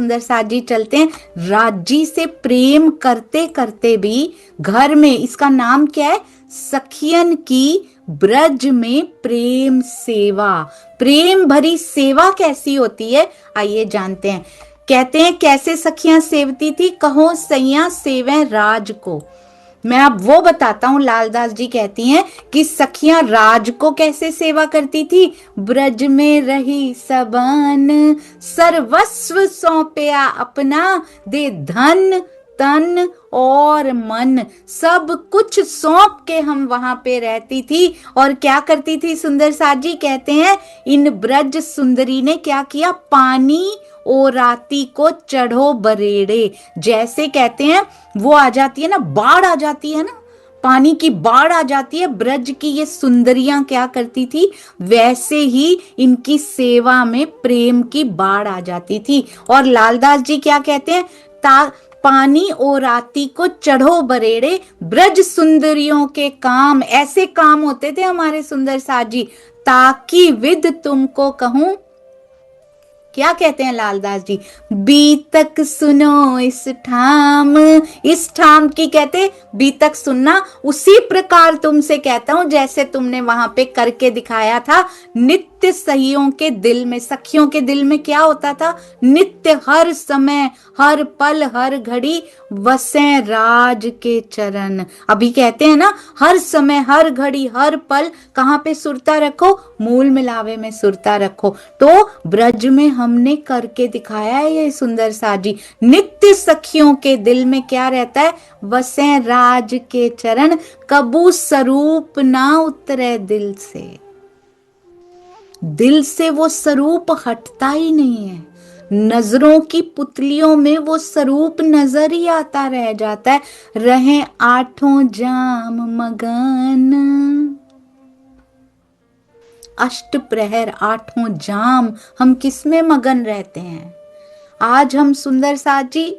सुंदर साथ जी चलते हैं। राजी से प्रेम करते करते भी घर में, इसका नाम क्या है? सखियन की ब्रज में प्रेम सेवा। प्रेम भरी सेवा कैसी होती है, आइए जानते हैं। कहते हैं कैसे सखियां सेवती थी, कहो सैया सेवे राज को। मैं अब वो बताता हूँ। लालदास जी कहती हैं कि सखियां राज को कैसे सेवा करती थी। ब्रज में रही सबन, सर्वस्व सौंपया अपना, दे धन तन और मन, सब कुछ सौंप के हम वहां पे रहती थी। और क्या करती थी सुंदर साथ जी? कहते हैं इन ब्रज सुंदरी ने क्या किया? पानी ओ राती को चढ़ो बरेड़े। जैसे कहते हैं वो आ जाती है ना, बाढ़ आ जाती है ना, पानी की बाढ़ आ जाती है, ब्रज की ये सुंदरियां क्या करती थी? वैसे ही इनकी सेवा में प्रेम की बाढ़ आ जाती थी। और लालदास जी क्या कहते हैं? पानी और राती को चढ़ो बरेड़े, ब्रज सुंदरियों के काम ऐसे काम होते थे हमारे सुंदर साथ जी, ताकि विद तुमको कहूं। क्या कहते हैं लालदास जी? बीतक सुनो इस ठाम की कहते बीतक सुनना, उसी प्रकार तुमसे कहता हूं जैसे तुमने वहां पे करके दिखाया था। नित्य सखियों के दिल में, सखियों के दिल में क्या होता था? नित्य, हर समय, हर पल, हर घड़ी वसे राज के चरण। अभी कहते हैं ना, हर समय, हर घड़ी, हर पल कहां पे सुरता रखो? मूल मिलावे में सुरता रखो। तो ब्रज में हमने करके दिखाया है ये सुंदर साथ जी। नित्य सखियों के दिल में क्या रहता है? वसे राज के चरण, कबू स्वरूप ना उतरे दिल से। दिल से वो स्वरूप हटता ही नहीं है। नजरों की पुतलियों में वो स्वरूप नजर ही आता रह जाता है। रहे आठों जाम मगन, अष्ट प्रहर, आठों जाम हम किसमें मगन रहते हैं? आज हम सुंदर साथ जी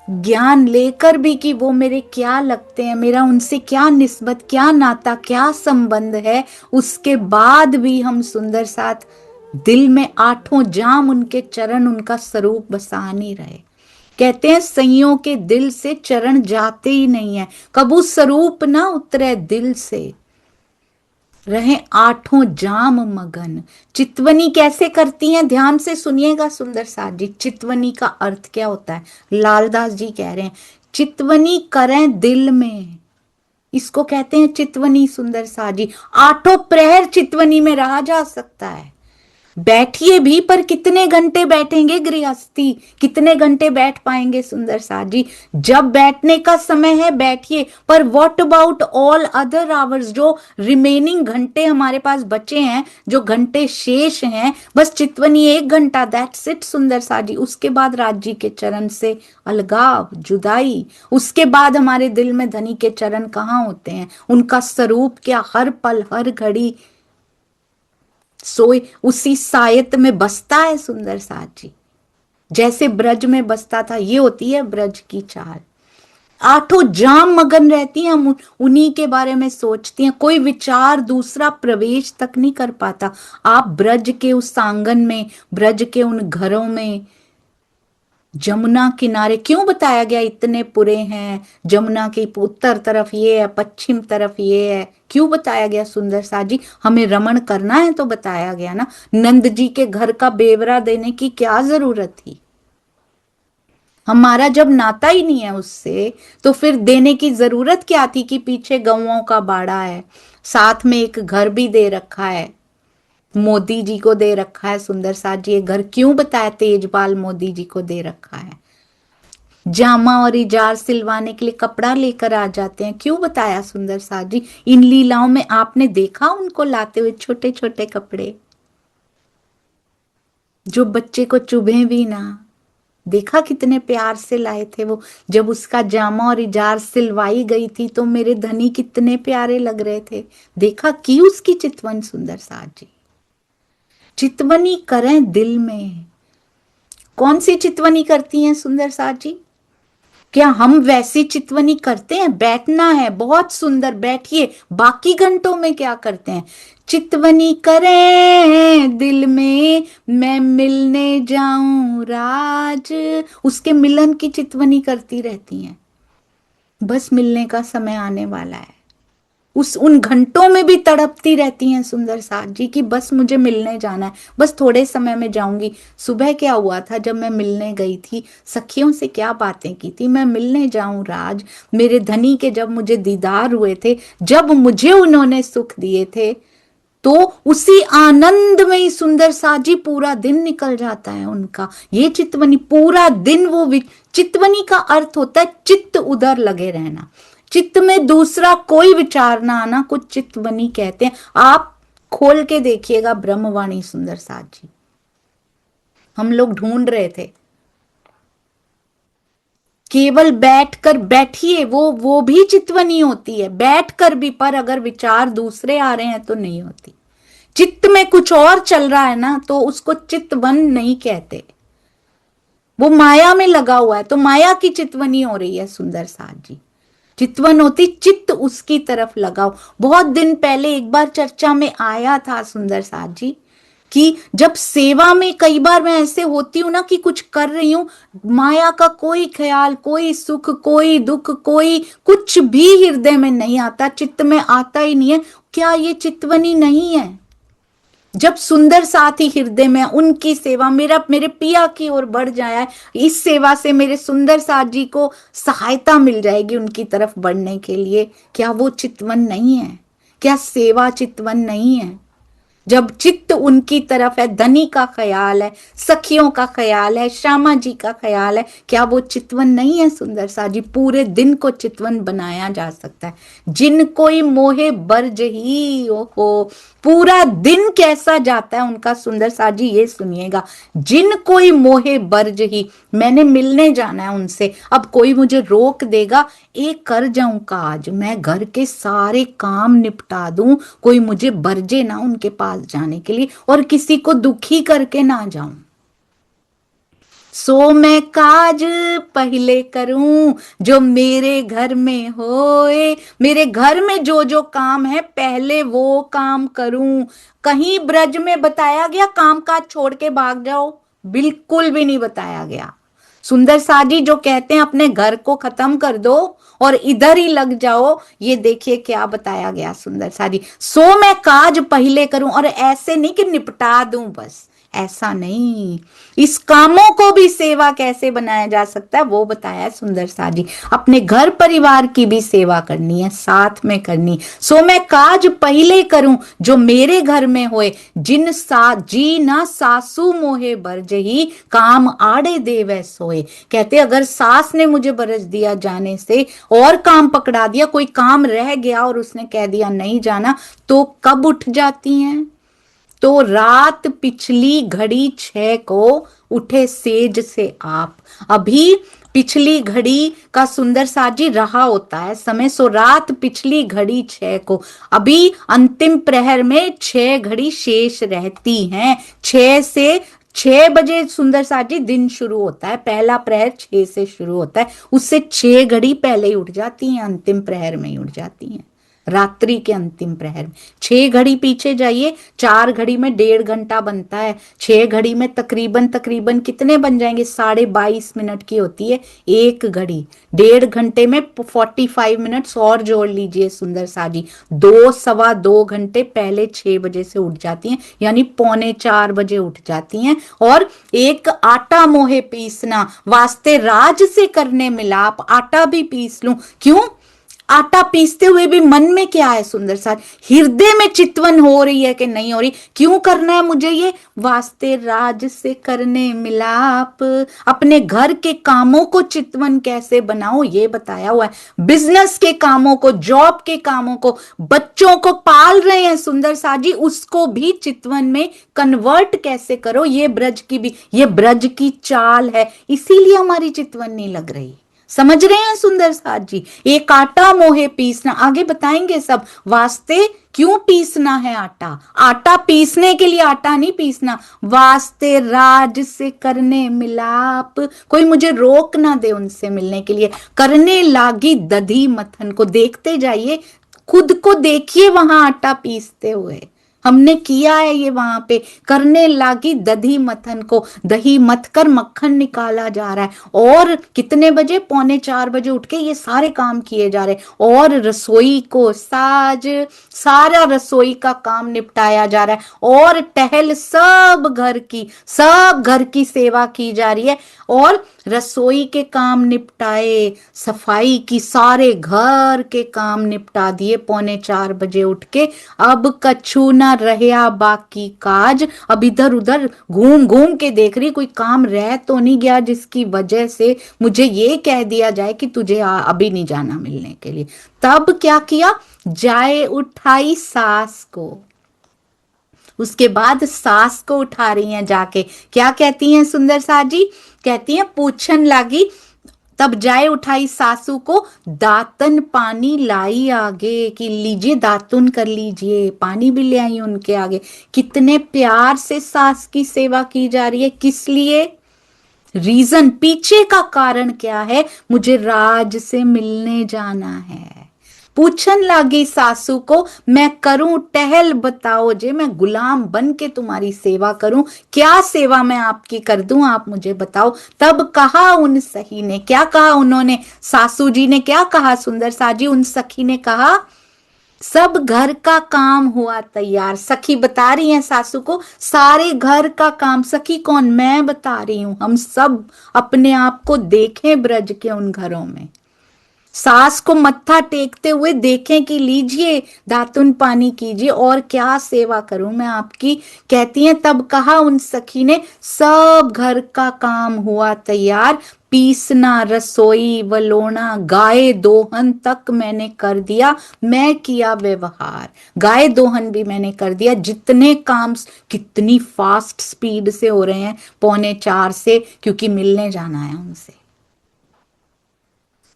ज्ञान लेकर भी कि वो मेरे क्या लगते हैं, मेरा उनसे क्या निस्बत, क्या नाता, क्या संबंध है, उसके बाद भी हम सुंदर साथ दिल में आठों जाम उनके चरण, उनका स्वरूप बसा नहीं रहे। कहते हैं सइयों के दिल से चरण जाते ही नहीं है, कबू स्वरूप ना उतरे दिल से। रहे आठों जाम मगन। चितवनी कैसे करती हैं? ध्यान से सुनिएगा सुंदर साथ जी। चितवनी का अर्थ क्या होता है? लालदास जी कह रहे हैं चितवनी करें दिल में, इसको कहते हैं चितवनी। सुंदर साथ जी, आठों प्रहर चितवनी में रहा जा सकता है। बैठिए भी, पर कितने घंटे बैठेंगे गृहस्थी, कितने घंटे बैठ पाएंगे सुंदर साथ जी? जब बैठने का समय है बैठिए, पर what about all other hours? जो रिमेनिंग घंटे हमारे पास बचे हैं, जो घंटे शेष हैं, बस चितवनी 1 घंटा, दैट्स इट सुंदर साथ जी। उसके बाद राज्य के चरण से अलगाव, जुदाई। उसके बाद हमारे दिल में धनी के चरण कहाँ होते हैं? उनका स्वरूप क्या हर पल, हर घड़ी सोए उसी सायत में बसता है सुंदर साथ जी, जैसे ब्रज में बसता था। ये होती है ब्रज की चाल। आठों जाम मगन रहती हैं, हम उन्हीं के बारे में सोचती हैं। कोई विचार दूसरा प्रवेश तक नहीं कर पाता। आप ब्रज के उस आंगन में, ब्रज के उन घरों में, जमुना किनारे क्यों बताया गया इतने पुरे हैं? जमुना की उत्तर तरफ ये है, पश्चिम तरफ ये है, क्यों बताया गया सुंदर साथ जी? हमें रमण करना है तो बताया गया ना। नंद जी के घर का बेवरा देने की क्या जरूरत थी? हमारा जब नाता ही नहीं है उससे, तो फिर देने की जरूरत क्या थी? कि पीछे गौओं का बाड़ा है, साथ में एक घर भी दे रखा है, मोदी जी को दे रखा है सुंदर साथ जी। ये घर क्यों बताया? तेजपाल मोदी जी को दे रखा है। जामा और इजार सिलवाने के लिए कपड़ा लेकर आ जाते हैं, क्यों बताया सुंदर साथ जी? इन लीलाओं में आपने देखा उनको लाते हुए छोटे छोटे कपड़े, जो बच्चे को चुभे भी ना। देखा कितने प्यार से लाए थे वो। जब उसका जामा और इजार सिलवाई गई थी तो मेरे धनी कितने प्यारे लग रहे थे। देखा की उसकी चितवन सुंदर साथ जी। चितवनी करें दिल में। कौन सी चितवनी करती हैं सुंदर साथ जी? क्या हम वैसी चितवनी करते हैं? बैठना है, बहुत सुंदर बैठिए, बाकी घंटों में क्या करते हैं? चितवनी करें दिल में, मैं मिलने जाऊं राज। उसके मिलन की चितवनी करती रहती हैं। बस मिलने का समय आने वाला है। उस उन घंटों में भी तड़पती रहती हैं सुंदर साथ जी की बस मुझे मिलने जाना है, बस थोड़े समय में जाऊंगी। सुबह क्या हुआ था जब मैं मिलने गई थी, सखियों से क्या बातें की थी, मैं मिलने जाऊं राज। मेरे धनी के जब मुझे दीदार हुए थे, जब मुझे उन्होंने सुख दिए थे, तो उसी आनंद में ही सुंदर साजी पूरा दिन निकल जाता है उनका। ये चितवनी पूरा दिन वो चितवनी का अर्थ होता है चित्त उधर लगे रहना, चित्त में दूसरा कोई विचार ना आना, कुछ चितवनी कहते हैं। आप खोल के देखिएगा ब्रह्मवाणी सुंदर साज जी, हम लोग ढूंढ रहे थे। केवल बैठकर बैठिए, वो भी चितवनी होती है, बैठकर भी, पर अगर विचार दूसरे आ रहे हैं तो नहीं होती। चित्त में कुछ और चल रहा है ना, तो उसको चितवन नहीं कहते। वो माया में लगा हुआ है तो माया की चितवनी हो रही है सुंदर साथ जी। चितवन होती चित्त उसकी तरफ लगाओ। बहुत दिन पहले एक बार चर्चा में आया था सुंदर साथ जी कि जब सेवा में कई बार मैं ऐसे होती हूं ना कि कुछ कर रही हूं, माया का कोई ख्याल, कोई सुख, कोई दुख, कोई कुछ भी हृदय में नहीं आता, चित्त में आता ही नहीं है। क्या ये चितवनी नहीं है? जब सुंदर साथी हृदय में, उनकी सेवा, मेरे पिया की ओर बढ़ जाए, इस सेवा से मेरे सुंदर साथ जी को सहायता मिल जाएगी उनकी तरफ बढ़ने के लिए, क्या वो चितवन नहीं है? क्या सेवा चितवन नहीं है? जब चित्त उनकी तरफ है, धनी का ख्याल है, सखियों का ख्याल है, श्यामा जी का ख्याल है, क्या वो चितवन नहीं है सुंदर सा जी? पूरे दिन को चितवन बनाया जा सकता है। जिन कोई मोहे बर्ज ही हो, पूरा दिन कैसा जाता है उनका सुंदर सा जी, ये सुनिएगा। जिन कोई मोहे बर्ज ही, मैंने मिलने जाना है उनसे, अब कोई मुझे रोक देगा, एक कर जाऊं काज, मैं घर के सारे काम निपटा दूं, कोई मुझे बरजे ना उनके पास जाने के लिए, और किसी को दुखी करके ना जाऊं। सो मैं काज पहले करूं जो मेरे घर में होए, मेरे घर में जो जो काम है पहले वो काम करूं। कहीं ब्रज में बताया गया काम काज छोड़ के भाग जाओ? बिल्कुल भी नहीं बताया गया। सुंदर साजी जो कहते हैं अपने घर को खत्म कर दो और इधर ही लग जाओ, ये देखिए क्या बताया गया सुंदर साजी। सो मैं काज पहले करूं, और ऐसे नहीं कि निपटा दूं बस, ऐसा नहीं। इस कामों को भी सेवा कैसे बनाया जा सकता है वो बताया है सुंदर साजी। अपने घर परिवार की भी सेवा करनी है, साथ में करनी। सो मैं काज पहले करूं जो मेरे घर में होए, जिन सा जी ना सासू मोहे बरज ही, काम आड़े देवे सोए। कहते अगर सास ने मुझे बरज दिया जाने से और काम पकड़ा दिया, कोई काम रह गया और उसने कह दिया नहीं जाना, तो कब उठ जाती हैं? तो रात पिछली घड़ी 6 को उठे सेज से आप। अभी पिछली घड़ी का सुंदर साजी रहा होता है समय, सो रात पिछली घड़ी 6 को, अभी अंतिम प्रहर में 6 घड़ी शेष रहती हैं। 6 से 6 बजे सुंदर साजी दिन शुरू होता है, पहला प्रहर 6 से शुरू होता है, उससे 6 घड़ी पहले ही उठ जाती हैं, अंतिम प्रहर में ही उठ जाती हैं, रात्रि के अंतिम प्रहर में। 6 घड़ी पीछे जाइए, 4 घड़ी में 1.5 घंटा बनता है, 6 घड़ी में तकरीबन तकरीबन कितने बन जाएंगे? 22.5 मिनट की होती है एक घड़ी। 1.5 घंटे में 45 मिनट्स और जोड़ लीजिए सुंदर साजी, 2 सवा 2 घंटे पहले 6 बजे से उठ जाती हैं, यानी 3:45 बजे उठ जाती हैं। और एक आटा मोहे पीसना, वास्ते राज से करने मिलाप, आटा भी पीस लूं। क्यों? आटा पीसते हुए भी मन में क्या है सुंदर साथ? हृदय में चितवन हो रही है कि नहीं हो रही? क्यों करना है मुझे ये? वास्ते राज से करने मिलाप। अपने घर के कामों को चितवन कैसे बनाओ ये बताया हुआ है। बिजनेस के कामों को, जॉब के कामों को, बच्चों को पाल रहे हैं सुंदर साजी, उसको भी चितवन में कन्वर्ट कैसे करो, ये ब्रज की भी, ये ब्रज की चाल है, इसीलिए हमारी चितवन नहीं लग रही। समझ रहे हैं सुंदर साथ जी? एक आटा मोहे पीसना, आगे बताएंगे सब। वास्ते क्यों पीसना है आटा? आटा पीसने के लिए आटा नहीं पीसना, वास्ते राज से करने मिलाप, कोई मुझे रोक ना दे उनसे मिलने के लिए। करने लागी दधी मथन को, देखते जाइए, खुद को देखिए वहां आटा पीसते हुए। हमने किया है ये, वहां पे करने लगी दही मथन को, दही मथ कर मक्खन निकाला जा रहा है। और कितने बजे, 3:45 बजे उठ के ये सारे काम किए जा रहे। और रसोई को साज, सारा रसोई का काम निपटाया जा रहा है। और टहल सब घर की सेवा की जा रही है। और रसोई के काम निपटाए, सफाई की, सारे घर के काम निपटा दिए 3:45 बजे उठ के। अब कछु ना रहा बाकी काज। अब इधर उधर घूम घूम के देख रही कोई काम रह तो नहीं गया जिसकी वजह से मुझे ये कह दिया जाए कि तुझे अभी नहीं जाना मिलने के लिए। तब क्या किया, जाए उठाई सास को। उसके बाद सास को उठा रही हैं जाके, क्या कहती हैं सुंदर सा जी, कहती हैं पूछन लागी, तब जाए उठाई सासू को, दातन पानी लाई आगे, कि लीजिए दातुन कर लीजिए, पानी भी ले आई उनके आगे। कितने प्यार से सास की सेवा की जा रही है, किस लिए, रीजन, पीछे का कारण क्या है, मुझे राज से मिलने जाना है। पूछन लागी सासू को, मैं करूं टहल बताओ जे, मैं गुलाम बन के तुम्हारी सेवा करूं, क्या सेवा मैं आपकी कर दूं, आप मुझे बताओ। तब कहा उन सखी ने, क्या कहा उन्होंने, सासू जी ने क्या कहा सुंदर सा जी, उन सखी ने कहा, सब घर का काम हुआ तैयार। सखी बता रही हैं सासू को सारे घर का काम। सखी कौन, मैं बता रही हूं, हम सब अपने आप को देखें ब्रज के उन घरों में, सास को मत्था टेकते हुए देखें कि लीजिए दातुन पानी कीजिए, और क्या सेवा करूं मैं आपकी। कहती हैं तब कहा उन सखी ने, सब घर का काम हुआ तैयार, पीसना, रसोई, वलोना, गाय दोहन तक मैंने कर दिया, मैं किया व्यवहार, गाय दोहन भी मैंने कर दिया। जितने काम कितनी फास्ट स्पीड से हो रहे हैं 3:45 से, क्योंकि मिलने जाना है उनसे।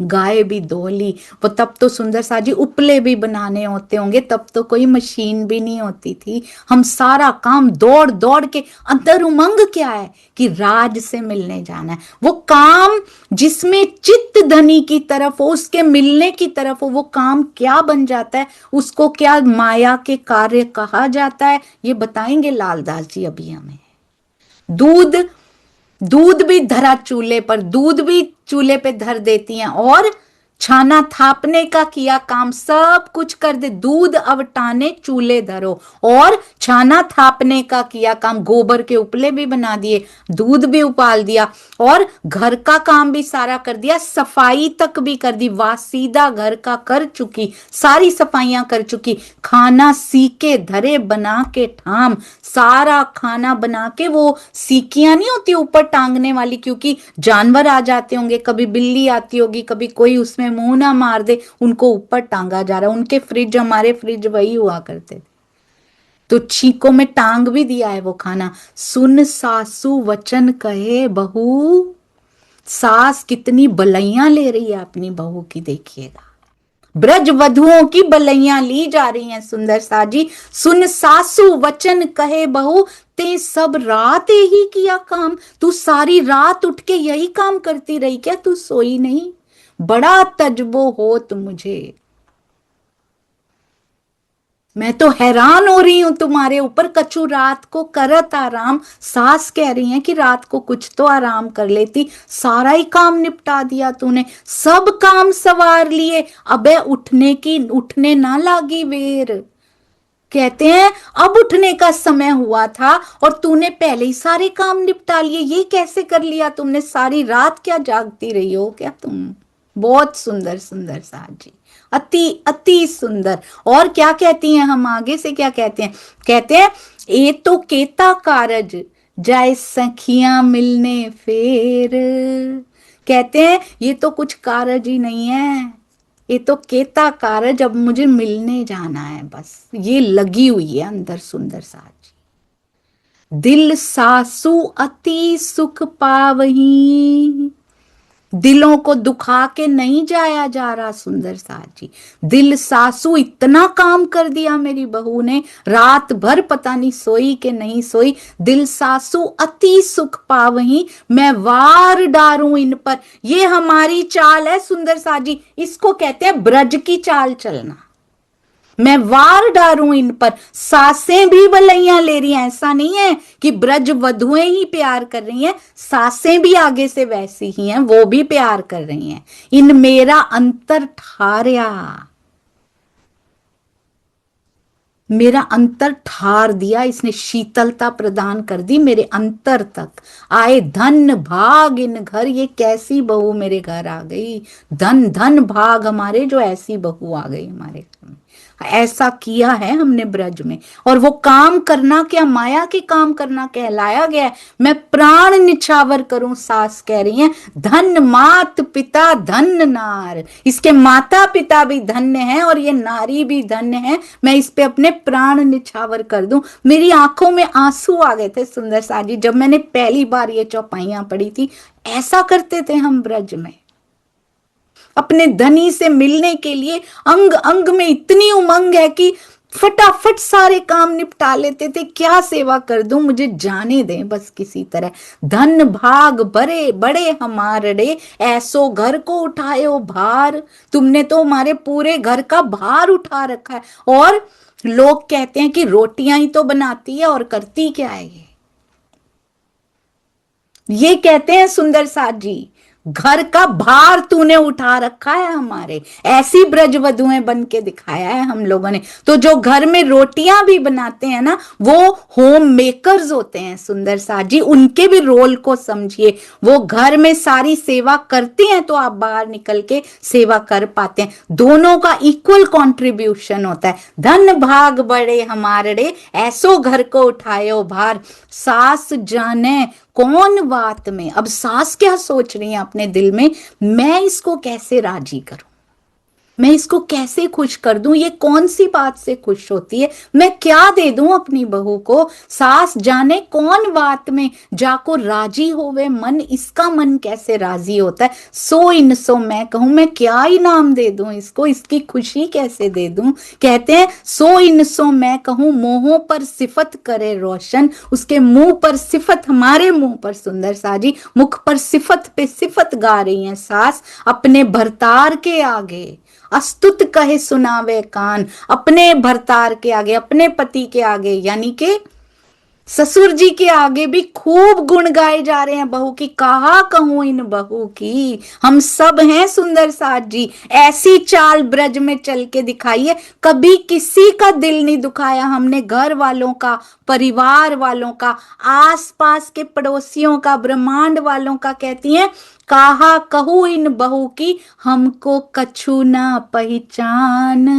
गाय भी धो ली वो, तब तो सुंदर सा जी उपले भी बनाने होते होंगे, तब तो कोई मशीन भी नहीं होती थी। हम सारा काम दौड़ दौड़ के, अंदर उमंग क्या है कि राज से मिलने जाना है। वो काम जिसमें चित्त धनी की तरफ हो, उसके मिलने की तरफ हो, वो काम क्या बन जाता है, उसको क्या माया के कार्य कहा जाता है, ये बताएंगे लालदास जी अभी हमें। दूध दूध भी धरा चूल्हे पर, दूध भी चूल्हे पे धर देती हैं, और छाना थापने का किया काम, सब कुछ कर दे, दूध अवटाने चूल्हे धरो, और छाना थापने का किया काम, गोबर के उपले भी बना दिए, दूध भी उबाल दिया, और घर का काम भी सारा कर दिया, सफाई तक भी कर दी, वासीदा घर का कर चुकी, सारी सफाइयां कर चुकी, खाना सीके धरे बना के ठाम, सारा खाना बना के, वो सीकियां नहीं होती ऊपर टांगने वाली, क्योंकि जानवर आ जाते होंगे, कभी बिल्ली आती होगी, कभी कोई उसमें मुंह ना मार दे, उनको ऊपर टांगा जा रहा है। उनके फ्रिज, हमारे फ्रिज वही हुआ करते थे, तो छीकों में टांग भी दिया है वो खाना। सुन सासू वचन कहे बहू, सास कितनी बलैया ले रही है अपनी बहू की, देखिएगा ब्रज वधुओं की बलैया ली जा रही हैं सुंदर सा जी। सुन सासू वचन कहे बहू, ते सब रात यही किया काम, तू सारी रात उठ के यही काम करती रही क्या, तू सोई नहीं, बड़ा तजबो होत मुझे, मैं तो हैरान हो रही हूं तुम्हारे ऊपर, कछु रात को करत आराम। सास कह रही है कि रात को कुछ तो आराम कर लेती, सारा ही काम निपटा दिया तूने, सब काम सवार लिए, अबे उठने ना लागी वेर। कहते हैं अब उठने का समय हुआ था और तूने पहले ही सारे काम निपटा लिए, ये कैसे कर लिया तुमने, सारी रात क्या जागती रही हो क्या तुम। बहुत सुंदर सुंदर सा जी, अति अति सुंदर। और क्या कहती हैं, हम आगे से क्या कहते हैं, कहते हैं ए तो केता कारज, जाए सखियां मिलने फेर। कहते हैं ये तो कुछ कारज ही नहीं है, ये तो केता कारज, अब मुझे मिलने जाना है, बस ये लगी हुई है अंदर सुंदर सा जी। दिल सासू अति सुख पावही, दिलों को दुखा के नहीं जाया जा रहा सुंदर सा जी। दिल सासू, इतना काम कर दिया मेरी बहू ने, रात भर पता नहीं सोई कि नहीं सोई। दिल सासू अति सुख पावही, मैं वार डारूं इन पर। ये हमारी चाल है सुंदर सा जी, इसको कहते हैं ब्रज की चाल चलना। मैं वार डारूं इन पर। सासें भी बलैया ले रही हैं, ऐसा नहीं है कि ब्रज वधुएं ही प्यार कर रही हैं, सासें भी आगे से वैसी ही हैं, वो भी प्यार कर रही हैं। इन मेरा अंतर ठारया, मेरा अंतर ठार दिया इसने, शीतलता प्रदान कर दी मेरे अंतर तक। आए धन भाग इन घर, ये कैसी बहू मेरे घर आ गई, धन धन भाग हमारे जो ऐसी बहू आ गई हमारे घर में। ऐसा किया है हमने ब्रज में। और वो काम करना क्या, माया के काम करना कहलाया गया है। मैं प्राण निछावर करूं, सास कह रही है, धन मात पिता धन नार, इसके माता पिता भी धन्य हैं और ये नारी भी धन्य है, मैं इस पे अपने प्राण निछावर कर दूं। मेरी आंखों में आंसू आ गए थे सुंदर सा जी जब मैंने पहली बार ये चौपाइयां पढ़ी थी। ऐसा करते थे हम ब्रज में, अपने धनी से मिलने के लिए अंग अंग में इतनी उमंग है कि फटाफट सारे काम निपटा लेते थे। क्या सेवा कर दूं, मुझे जाने दें बस किसी तरह। धन भाग बड़े बड़े हमारे, ऐसो घर को उठायो भार, तुमने तो हमारे पूरे घर का भार उठा रखा है। और लोग कहते हैं कि रोटियां ही तो बनाती है और करती क्या है ये कहते हैं सुंदर साथ जी, घर का भार तूने उठा रखा है हमारे। ऐसी ब्रजवधुएं बन के दिखाया है हम लोगों ने। तो जो घर में रोटियां भी बनाते हैं ना, वो होम मेकर्स होते हैं सुंदर साथ जी, उनके भी रोल को समझिए। वो घर में सारी सेवा करती हैं तो आप बाहर निकल के सेवा कर पाते हैं। दोनों का इक्वल कंट्रीब्यूशन होता है। धन भाग बड़े हमारे, ऐसो घर को उठायो भार, सास जाने कौन बात में। अब सास क्या सोच रही है अपने दिल में, मैं इसको कैसे राजी करूं, मैं इसको कैसे खुश कर दूं, ये कौन सी बात से खुश होती है, मैं क्या दे दूं अपनी बहू को। सास जाने कौन बात में जाको राजी होवे मन, इसका मन कैसे राजी होता है। सो इन सो मैं कहूं, मैं क्या इनाम दे दूं इसको, इसकी खुशी कैसे दे दूं। कहते हैं सो इन सो मैं कहूं, मोहों पर सिफत करे रोशन, उसके मुंह पर सिफत, हमारे मुंह पर सुंदर साजी मुख पर सिफत पे सिफत गा रही हैं सास अपने भरतार के आगे। अस्तुत कहे सुनावे कान, अपने भरतार के आगे, अपने पति के आगे, यानी कि ससुर जी के आगे भी खूब गुण गाए जा रहे हैं बहू की। कहा कहूं इन बहू की, हम सब हैं सुंदर साथ जी। ऐसी चाल ब्रज में चल के दिखाइए, कभी किसी का दिल नहीं दुखाया हमने, घर वालों का, परिवार वालों का, आसपास के पड़ोसियों का, ब्रह्मांड वालों का। कहती हैं कहा कहूं इन बहू की, हमको कछु ना पहचान।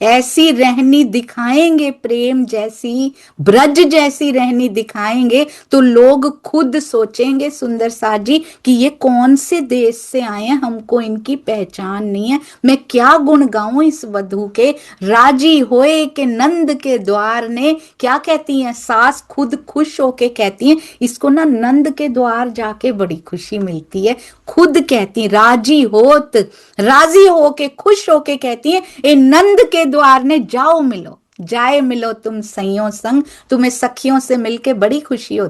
ऐसी रहनी दिखाएंगे प्रेम जैसी, ब्रज जैसी रहनी दिखाएंगे तो लोग खुद सोचेंगे सुंदर साथ जी कि ये कौन से देश से आए हैं, हमको इनकी पहचान नहीं है। मैं क्या गुण गाऊं इस वधू के। राजी होए के नंद के द्वार ने, क्या कहती हैं सास खुद खुश होके कहती हैं, इसको ना नंद के द्वार जाके बड़ी खुशी मिलती है। खुद कहती राजी होत, राजी होके खुश होके कहती हैं ए नंद के द्वार ने, जाओ मिलो, जाए मिलो तुम सइयों संग, तुम्हें सखियों से मिलके बड़ी खुशी होती